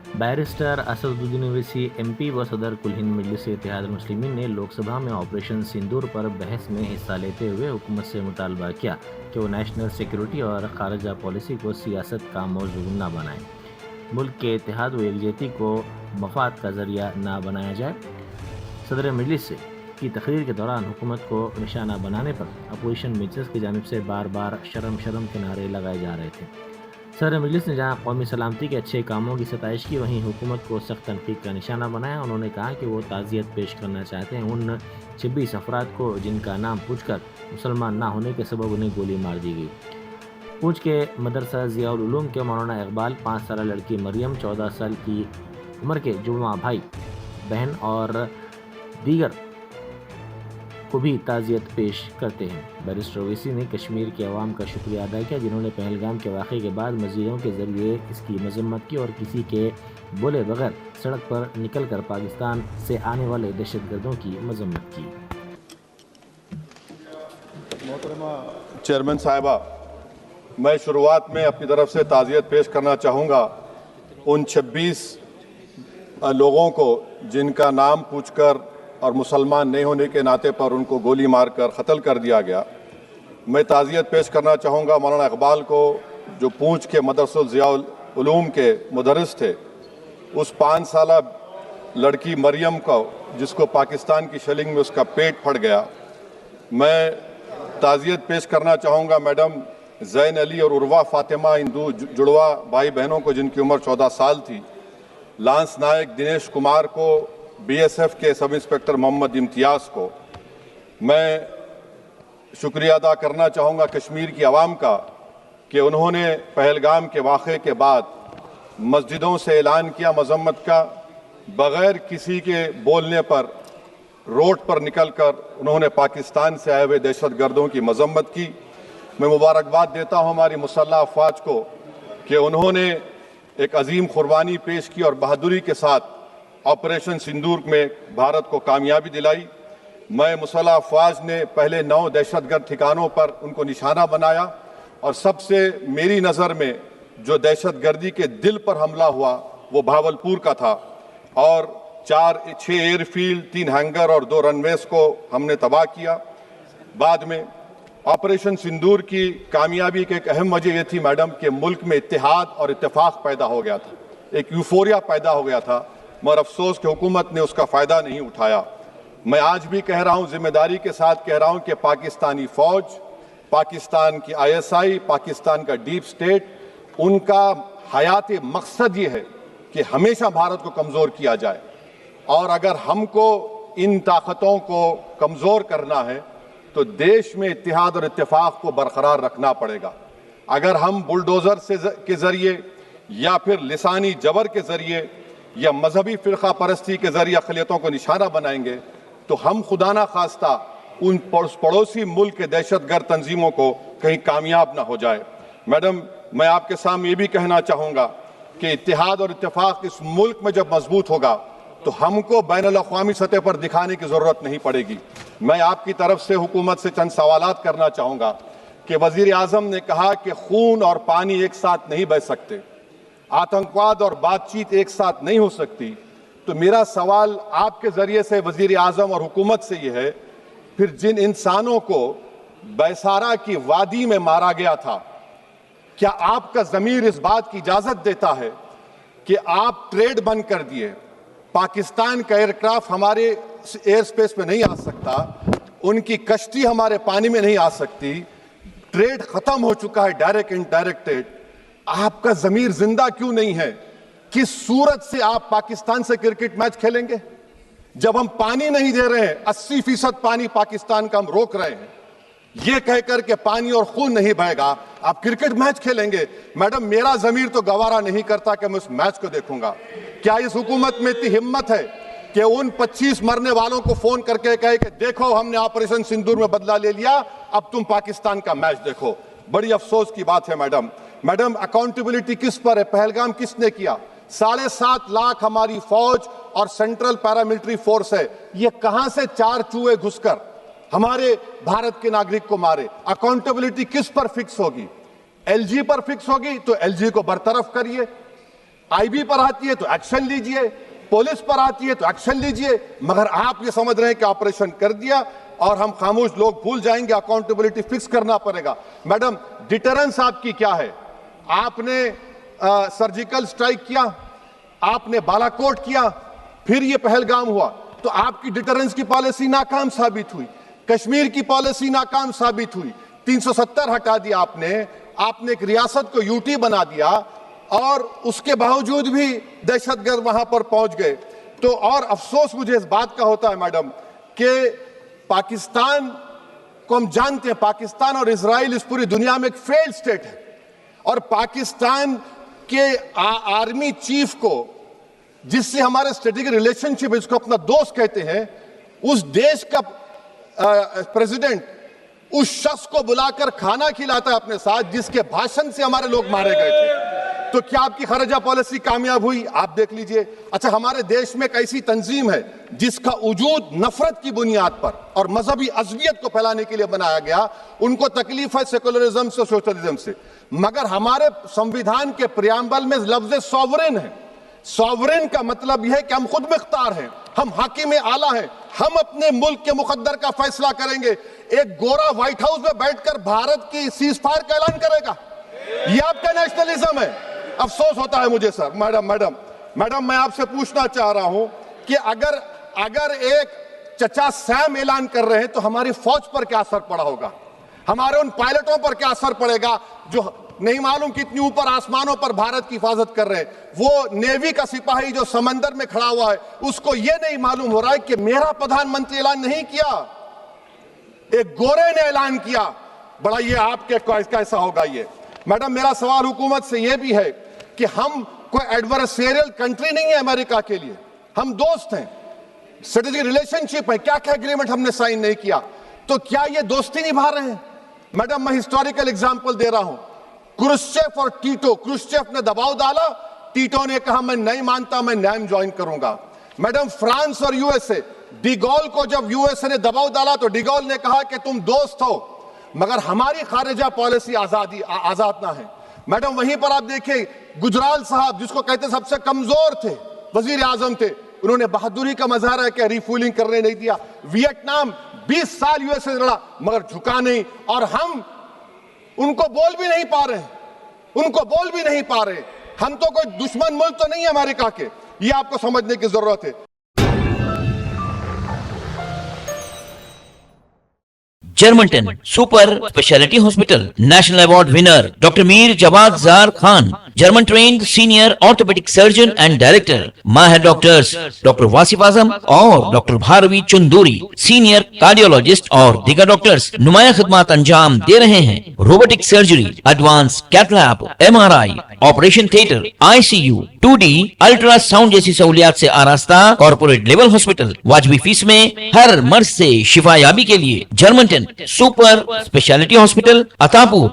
Barrister Asaduddin Owaisi MP व सदर कुल हिंद मजलिस इत्तेहाद मुस्लिमीन ने लोकसभा में ऑपरेशन सिंदूर पर बहस में हिस्सा लेते हुए हुकूमत से मुतालबा किया कि वो नेशनल सिक्योरिटी और खारजा पॉलिसी को सियासत का मौजू न बनाए, मुल्क के इत्तेहाद व यकजहती को मफाद का जरिया न बनाया जाए। सदर मजलिस की तकरीर के दौरान हुकूमत को निशाना बनाने पर अपोजिशन मिनिस्टर्स की जानिब से बार बार शर्म शर्म के नारे लगाए जा रहे थे। सदर मजलिस ने जहाँ कौमी सलामती के अच्छे कामों की सताइश की, वहीं हुकूमत को सख्त तनकीद का निशाना बनाया। उन्होंने कहा कि वो ताज़ियत पेश करना चाहते हैं उन 26 अफराद को जिनका नाम पूछकर मुसलमान ना होने के सबब उन्हें गोली मार दी गई। पूंछ के मदरसा ज़ियाउल उलूम के मौलाना इकबाल, 5 साल लड़की मरियम, 14 साल की उम्र के जुड़वा भाई बहन और दीगर को भी ताज़ियत पेश करते हैं। बैरिस्टर ओवैसी ने कश्मीर के अवाम का शुक्रिया अदा किया जिन्होंने पहलगाम के वाक़े के बाद मज़ीदों के ज़रिए इसकी मजम्मत की और किसी के बोले बगैर सड़क पर निकल कर पाकिस्तान से आने वाले दहशतगर्दों की मजम्मत की। चेयरमैन साहिबा, मैं शुरुआत में अपनी तरफ से ताज़ियत पेश करना चाहूँगा उन 26 लोगों को जिनका नाम पूछकर और मुसलमान नहीं होने के नाते पर उनको गोली मारकर कत्ल कर दिया गया। मैं ताज़ियत पेश करना चाहूँगा मौलाना इकबाल को, जो पूंछ के मदरसा ज़ियाउल उलूम के मुदर्रिस थे, उस 5 साल लड़की मरियम को जिसको पाकिस्तान की शेलिंग में उसका पेट फट गया। मैं ताज़ियत पेश करना चाहूँगा मैडम ज़ैन अली और उर्वा फ़ातिमा, इन दो जुड़वा भाई बहनों को जिनकी उम्र 14 साल थी, लांस नायक दिनेश कुमार को, बीएसएफ के सब इंस्पेक्टर मोहम्मद इम्तियाज़ को। मैं शुक्रिया अदा करना चाहूँगा कश्मीर की आवाम का कि उन्होंने पहलगाम के वाक़े के बाद मस्जिदों से ऐलान किया मजम्मत का, बग़ैर किसी के बोलने पर रोड पर निकलकर उन्होंने पाकिस्तान से आए हुए दहशतगर्दों की मजम्मत की। मैं मुबारकबाद देता हूँ हमारी मुसल्लह अफ़वाज को कि उन्होंने एक अजीम कुर्बानी पेश की और बहादुरी के साथ ऑपरेशन सिंदूर में भारत को कामयाबी दिलाई। मैं मुसल्लह अफ़वाज ने पहले 9 दहशतगर्द ठिकानों पर उनको निशाना बनाया और सबसे मेरी नज़र में जो दहशतगर्दी के दिल पर हमला हुआ वो भावलपुर का था और 6 एयरफील्ड, 3 हैंगर और 2 रनवेज को हमने तबाह किया। बाद में ऑपरेशन सिंदूर की कामयाबी की एक अहम वजह यह थी मैडम कि मुल्क में इत्तेहाद और इत्तेफाक पैदा हो गया था, एक यूफोरिया पैदा हो गया था, मगर अफसोस कि हुकूमत ने उसका फ़ायदा नहीं उठाया। मैं आज भी कह रहा हूँ, जिम्मेदारी के साथ कह रहा हूँ कि पाकिस्तानी फ़ौज, पाकिस्तान की ISI, पाकिस्तान का डीप स्टेट, उनका हयाती मकसद ये है कि हमेशा भारत को कमज़ोर किया जाए और अगर हमको इन ताकतों को कमज़ोर करना है तो देश में इत्तेहाद और इत्तेफाक को बरकरार रखना पड़ेगा। अगर हम बुलडोज़र के ज़रिए या फिर लिसानी जबर के ज़रिए या मजहबी फ़िरक़ा परस्ती के ज़रिए अक़लियतों को निशाना बनाएंगे तो हम खुदा ना खास्ता उन पड़ोसी मुल्क के दहशतगर्द तंजीमों को कहीं कामयाब ना हो जाए। मैडम, मैं आपके सामने ये भी कहना चाहूँगा कि इत्तेहाद और इत्तेफाक इस मुल्क में जब मजबूत होगा तो हमको बैनुल अक़वामी सतह पर दिखाने की ज़रूरत नहीं पड़ेगी। मैं आपकी तरफ से हुकूमत से चंद सवालात करना चाहूँगा कि वज़ीर आज़म ने कहा कि खून और पानी एक साथ नहीं बह सकते, आतंकवाद और बातचीत एक साथ नहीं हो सकती। तो मेरा सवाल आपके ज़रिए से वज़ीर आज़म और हुकूमत से ये है, फिर जिन इंसानों को बैसारा की वादी में मारा गया था, क्या आपका ज़मीर इस बात की इजाज़त देता है कि आप ट्रेड बंद कर दिए, पाकिस्तान का एयरक्राफ्ट हमारे एयर स्पेस में नहीं आ सकता, उनकी कश्ती हमारे पानी में नहीं आ सकती, ट्रेड ख़त्म हो चुका है डायरेक्ट इनडायरेक्टेड, आपका ज़मीर जिंदा क्यों नहीं है? किस सूरत से आप पाकिस्तान से क्रिकेट मैच खेलेंगे जब हम पानी नहीं दे रहे हैं? 80% पानी पाकिस्तान का हम रोक रहे हैं, ये कहकर के पानी और खून नहीं बहेगा, आप क्रिकेट मैच खेलेंगे? मैडम, मेरा ज़मीर तो गवारा नहीं करता कि मैं उस मैच को देखूंगा। क्या इस हुकूमत में इतनी हिम्मत है कि उन 25 मरने वालों को फोन करके कहे कि देखो हमने ऑपरेशन सिंदूर में बदला ले लिया, अब तुम पाकिस्तान का मैच देखो? बड़ी अफसोस की बात है मैडम, अकाउंटेबिलिटी किस पर है? पहलगाम किसने किया? 7.5 लाख हमारी फौज और सेंट्रल पैरामिलिट्री फोर्स है, ये कहां से 4 चूहे घुसकर हमारे भारत के नागरिक को मारे? अकाउंटेबिलिटी किस पर फिक्स होगी? LG पर फिक्स होगी तो LG को बरतरफ करिए, आईबी पर आती है तो एक्शन लीजिए, पुलिस पर आती है तो एक्शन लीजिए, मगर आप ये समझ रहे हैं कि ऑपरेशन कर दिया और हम खामोश लोग भूल जाएंगे, अकाउंटेबिलिटी फिक्स करना पड़ेगा। मैडम, डिटरेंस आपकी क्या है? आपने सर्जिकल स्ट्राइक किया, आपने बालाकोट किया, फिर ये पहलगाम हुआ, तो आपकी डिटरेंस की पॉलिसी नाकाम साबित हुई। कश्मीर की पॉलिसी नाकाम साबित हुई। 370 हटा दिया आपने एक रियासत को यूटी बना दिया और उसके बावजूद भी दहशतगर्द वहां पर पहुंच गए। तो और अफसोस मुझे इस बात का होता है मैडम कि पाकिस्तान को हम जानते हैं, पाकिस्तान और इजराइल इस पूरी दुनिया में एक फेल्ड स्टेट है, और पाकिस्तान के आर्मी चीफ को, जिससे हमारे स्ट्रेटेजिक रिलेशनशिप, इसको अपना दोस्त कहते हैं, उस देश का प्रेसिडेंट उस शख्स को बुलाकर खाना खिलाता है अपने साथ जिसके भाषण से हमारे लोग मारे गए थे। तो क्या आपकी खारजा पॉलिसी कामयाब हुई? आप देख लीजिए। अच्छा, हमारे देश में एक ऐसी तंजीम है जिसका वजूद नफरत की बुनियाद पर और मजहबी अज़वियत को फैलाने के लिए बनाया गया। उनको तकलीफ है सेकुलरिज्म से, सोशलिज्म से, मगर हमारे संविधान के प्रियम्बल में लफ्ज सॉवरेन है। सॉवरेन का मतलब यह है कि हम खुद मुख्तार हैं, हम हाकिम आला हैं, हम अपने मुल्क के मुकद्दर का फैसला करेंगे। एक गोरा व्हाइट हाउस में बैठकर भारत की सीज फायर का ऐलान करेगा, यह आपका नेशनलिज्म है। अफसोस होता है मुझे सर। मैडम, मैं आपसे पूछना चाह रहा हूं कि अगर एक चचा सैम ऐलान कर रहे हैं तो हमारी फौज पर क्या असर पड़ा होगा, हमारे उन पायलटों पर क्या असर पड़ेगा जो नहीं मालूम कितनी ऊपर आसमानों पर भारत की हिफाजत कर रहे हैं। वो नेवी का सिपाही जो समंदर में खड़ा हुआ है, उसको यह नहीं मालूम हो रहा है कि मेरा प्रधानमंत्री ऐलान नहीं किया, एक गोरे ने ऐलान किया। बड़ा ये आपके कैसा होगा ये। मैडम, मेरा सवाल हुकूमत से यह भी है कि हम कोई एडवर्सेरियल कंट्री नहीं है अमेरिका के लिए, हम दोस्त हैं, स्ट्रेटेजिक रिलेशनशिप है। क्या क्या एग्रीमेंट हमने साइन नहीं किया, तो क्या ये दोस्ती निभा रहे हैं? मैडम, मैं हिस्टोरिकल एग्जांपल दे रहा हूं, क्रुश्चेव और टीटो। क्रुश्चेव ने दबाव डाला, टीटो ने कहा मैं नहीं मानता, मैं नैम ज्वाइन करूंगा। मैडम, फ्रांस और यूएसए, डिगोल को जब यूएसए ने दबाव डाला तो डिगोल ने कहा कि तुम दोस्त हो मगर हमारी खारिजा पॉलिसी आजाद ना है। मैडम, वहीं पर आप देखिए गुजराल साहब, जिसको कहते सबसे कमजोर थे, वजीर आजम थे, उन्होंने बहादुरी का मजारा किया, रिफूलिंग करने नहीं दिया। वियतनाम 20 साल यूएसए से लड़ा मगर झुका नहीं, और हम उनको बोल भी नहीं पा रहे। हम तो कोई दुश्मन मुल्क तो नहीं है अमेरिका के, ये आपको समझने की जरूरत है। जर्मनटन super speciality hospital, national award winner doctor Mir Jawad Zar Khan, German trained senior orthopaedic surgeon and director, माहिर डॉक्टर्स डॉक्टर वासिफ आजम और doctor Bharvi Chanduri, senior cardiologist और दीगर डॉक्टर्स नुमाया खिदमत अंजाम दे रहे हैं। Robotic surgery, advance cath lab, MRI, operation theatre, ICU, 2D ultrasound जैसी सहूलियात से आरास्ता कॉर्पोरेट लेवल हॉस्पिटल। वाजबी फीस में हर मर्ज से शिफायाबी के लिए Germanton super speciality hospital, Attapur,